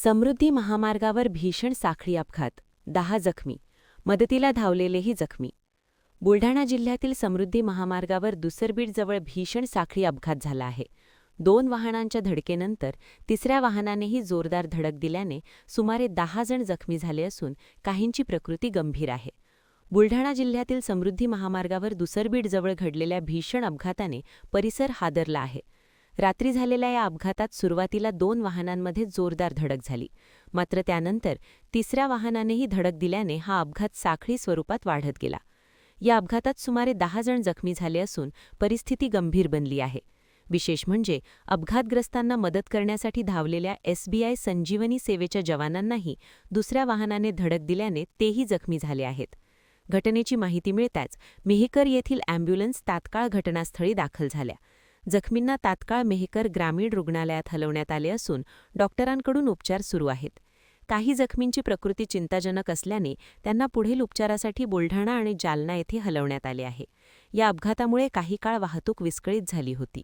समृद्धी महामार्गावर भीषण साखळी अपघात, 10 जखमी. मदतीला धावलेलेही जखमी. बुलढाणा जिल्ह्यातील समृद्धी महामार्गावर दुसरबीडजवळ भीषण साखळी अपघात झाला आहे. 2 वाहनांच्या धडकेनंतर तिसऱ्या वाहनानेही जोरदार धडक दिल्याने सुमारे 10 जण जखमी झाले असून काहींची प्रकृती गंभीर आहे. बुलढाणा जिल्ह्यातील समृद्धी महामार्गावर दुसरबीडजवळ घडलेल्या भीषण अपघाताने परिसर हादरला आहे. रात्री झालेल्या या अपघातात सुरुवातीला 2 वाहनांमध्ये जोरदार धडक झाली. मात्र त्यानंतर तिसऱ्या वाहनानेही धडक दिल्याने हा अपघात साखळी स्वरूपात वाढत गेला. या अपघातात सुमारे 10 जण जखमी झाले असून परिस्थिती गंभीर बनली आहे. विशेष म्हणजे अपघातग्रस्तांना मदत करण्यासाठी धावलेल्या SBI संजीवनी सेवेच्या जवानांनाही दुसऱ्या वाहनाने धडक दिल्याने तेही जखमी झाले आहेत. घटनेची माहिती मिळताच मेहकर येथील अॅम्ब्युलन्स तात्काळ घटनास्थळी दाखल झाल्या. जखमींना तात्काळ मेहकर ग्रामीण रुग्णालयात हलवण्यात आले असून डॉक्टरांकडून उपचार सुरू आहेत. काही जखमींची प्रकृती चिंताजनक असल्याने त्यांना पुढील उपचारासाठी बुलढाणा आणि जालना येथे हलवण्यात आले आहे. या अपघातामुळे काही काळ वाहतूक विस्कळीत झाली होती.